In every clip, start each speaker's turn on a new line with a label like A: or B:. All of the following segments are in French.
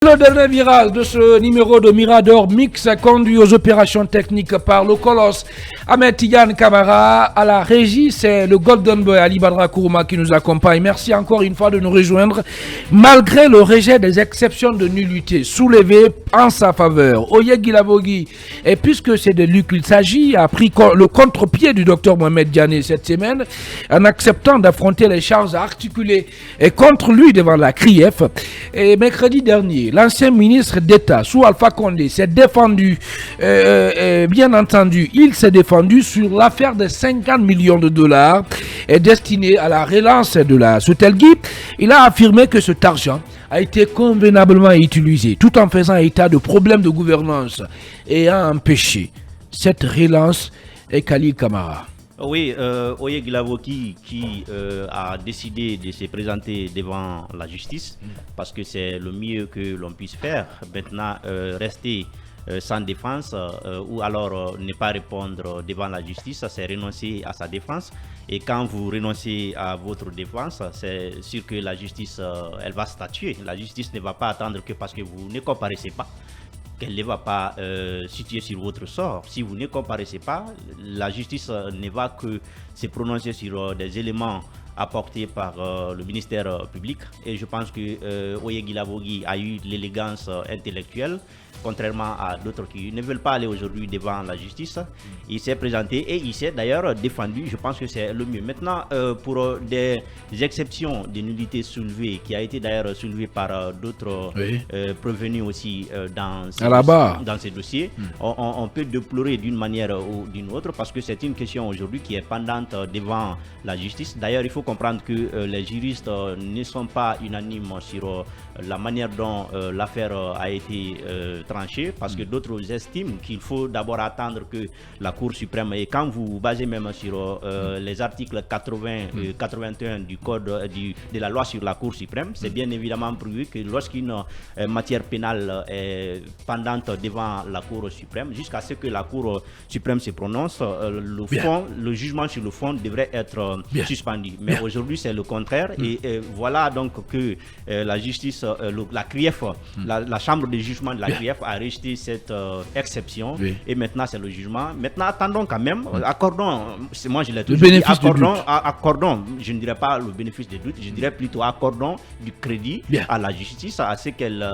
A: Le dernier virage de ce numéro de Mirador Mix conduit aux opérations techniques par le colosse Ahmed Tidiane Camara. À la régie, c'est le Golden Boy Ali Badra Kourouma qui nous accompagne. Merci encore une fois de nous rejoindre. Malgré le rejet des exceptions de nullité soulevées en sa faveur, Oye Guilavogui, et puisque c'est de lui qu'il s'agit, a pris le contre-pied du docteur Mohamed Diané cette semaine en acceptant d'affronter les charges articulées et contre lui devant la CRIEF. Et mercredi dernier, l'ancien ministre d'État, sous Alpha Condé, s'est défendu, bien entendu, il s'est défendu sur l'affaire de 50 millions de dollars destinée à la relance de la Sotelgui. Il a affirmé que cet argent a été convenablement utilisé, tout en faisant état de problèmes de gouvernance et a empêché cette relance et Khalil Camara.
B: Oui, Oye Guilavogui qui a décidé de se présenter devant la justice parce que c'est le mieux que l'on puisse faire. Maintenant, rester sans défense ou alors ne pas répondre devant la justice, c'est renoncer à sa défense. Et quand vous renoncez à votre défense, c'est sûr que la justice, elle va statuer. La justice ne va pas attendre que parce que vous ne comparaissez pas, qu'elle ne va pas situer sur votre sort. Si vous ne comparaissez pas, la justice ne va que se prononcer sur des éléments apportés par le ministère public. Et je pense que Oye Guilavogui a eu l'élégance intellectuelle, contrairement à d'autres qui ne veulent pas aller aujourd'hui devant la justice. Il s'est présenté et il s'est d'ailleurs défendu. Je pense que c'est le mieux. Maintenant, pour des exceptions de nullité soulevées, qui a été d'ailleurs soulevée par d'autres prévenus aussi dans ces dossiers, on peut déplorer d'une manière ou d'une autre parce que c'est une question aujourd'hui qui est pendante devant la justice. D'ailleurs, il faut comprendre que les juristes ne sont pas unanimes sur la manière dont l'affaire a été tranchée, parce que d'autres estiment qu'il faut d'abord attendre que la Cour suprême, et quand vous vous basez même sur les articles 80 et 81 du code de la loi sur la Cour suprême, c'est bien évidemment prévu que lorsqu'une matière pénale est pendante devant la Cour suprême, jusqu'à ce que la Cour suprême se prononce, le jugement sur le fond devrait être suspendu. Mais aujourd'hui c'est le contraire, et voilà donc que la justice, la CRIEF, la chambre de jugement de la CRIEF a rejeté cette exception, et maintenant c'est le jugement. Maintenant attendons quand même, accordons, moi je l'ai toujours dit, accordons, je ne dirais pas le bénéfice des doutes, je dirais plutôt accordons du crédit à la justice, à ce qu'elle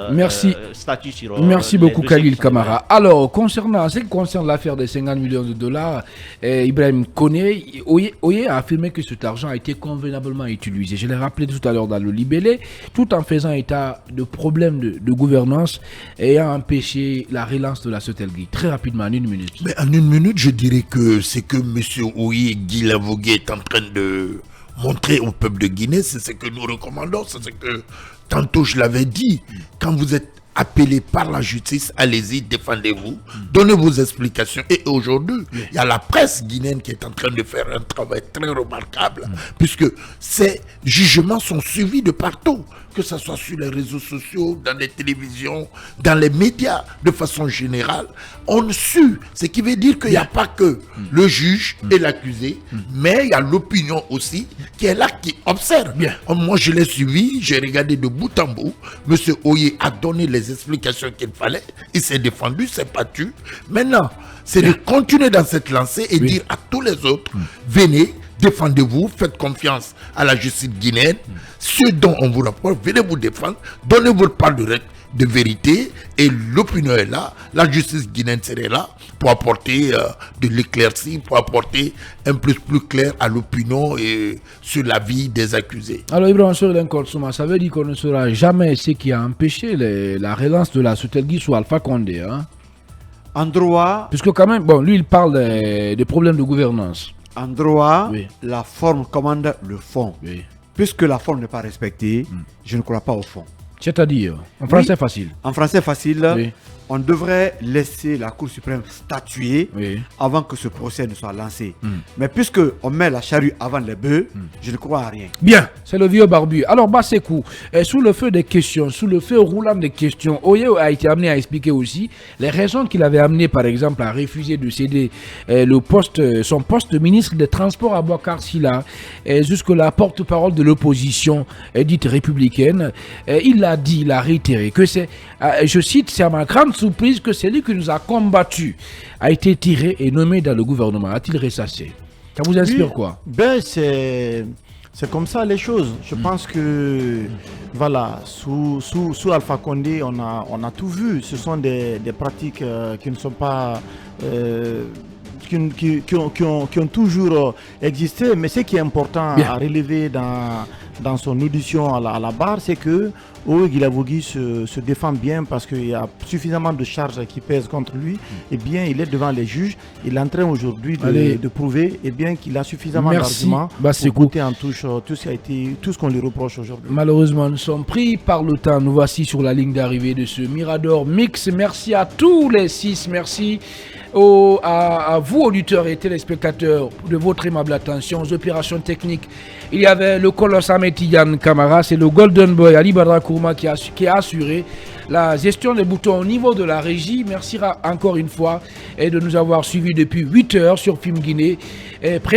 B: statue sur.
A: Merci beaucoup Khalil Camara. Alors, concernant ce qui concerne l'affaire des 50 millions de dollars, Ibrahim Koné, Oye a affirmé que cet argent a été convenablement utilisé. Je l'ai rappelé tout à l'heure dans le libellé, tout en faisant état de problèmes de gouvernance et ayant empêché la relance de la Sotelgui. Très rapidement, en une minute.
C: Mais en une minute, je dirais que c'est que M. Oye Guilavogui est en train de montrer au peuple de Guinée, c'est ce que nous recommandons, c'est ce que tantôt je l'avais dit, quand vous êtes appelé par la justice, allez-y, défendez-vous, donnez vos explications. Et aujourd'hui, il y a la presse guinéenne qui est en train de faire un travail très remarquable, puisque ces jugements sont suivis de partout, que ce soit sur les réseaux sociaux, dans les télévisions, dans les médias, de façon générale. On suit, ce qui veut dire qu'il n'y a pas que le juge et l'accusé, mais il y a l'opinion aussi qui est là, qui observe. Moi, je l'ai suivi, j'ai regardé de bout en bout. M. Oye a donné les explications qu'il fallait, il s'est défendu, s'est battu. Maintenant, c'est de continuer dans cette lancée et dire à tous les autres, venez, défendez-vous, faites confiance à la justice guinéenne. Ce dont on vous rapporte, venez vous défendre, donnez votre part de vérité, et l'opinion est là, la justice guinéenne serait là pour apporter de l'éclaircie, pour apporter un plus clair à l'opinion et sur la vie des accusés.
A: Alors Ibrahim Souma, ça veut dire qu'on ne saura jamais ce qui a empêché la relance de la Sotelgui sous Alpha Condé, hein?
D: En droit...
A: Puisque quand même, bon, lui il parle des problèmes de gouvernance.
D: En droit, la forme commande le fond. Puisque la forme n'est pas respectée, je ne crois pas au fond.
A: C'est-à-dire, en français facile.
D: En français facile, on devrait laisser la Cour suprême statuer avant que ce procès ne soit lancé. Mais puisque on met la charrue avant les bœufs, je ne crois à rien.
A: Bien, c'est le vieux barbu. Alors, Basekou, sous le feu des questions, sous le feu roulant des questions, Oye a été amené à expliquer aussi les raisons qu'il avait amené, par exemple, à refuser de céder son poste de ministre des Transports à Boubacar Silla, jusque-là porte-parole de l'opposition dite républicaine. Il a dit, il a réitéré que c'est, je cite, c'est à ma grande surprise que celui qui nous a combattu a été tiré et nommé dans le gouvernement. A-t-il ressassé? Ça vous inspire quoi?
E: Ben c'est comme ça les choses. Je pense que voilà, sous Alpha Condé, on a tout vu. Ce sont des pratiques qui ne sont pas qui ont toujours existé. Mais ce qui est important à relever dans son audition à la barre, c'est que Oye Guilavogui se défend bien parce qu'il y a suffisamment de charges qui pèsent contre lui. Et bien, il est devant les juges. Il est en train aujourd'hui de prouver qu'il a suffisamment d'arguments pour botter en touche tout ce qu'on lui reproche aujourd'hui.
A: Malheureusement, nous sommes pris par le temps. Nous voici sur la ligne d'arrivée de ce Mirador Mix. Merci à tous les 6. Merci à vous, auditeurs et téléspectateurs, de votre aimable attention aux opérations techniques. Il y avait le colosse Ahmed Tidiane Camara, c'est le Golden Boy Ali Badra Kourma qui a assuré la gestion des boutons au niveau de la régie. Merci encore une fois de nous avoir suivis depuis 8 heures sur Film Guinée.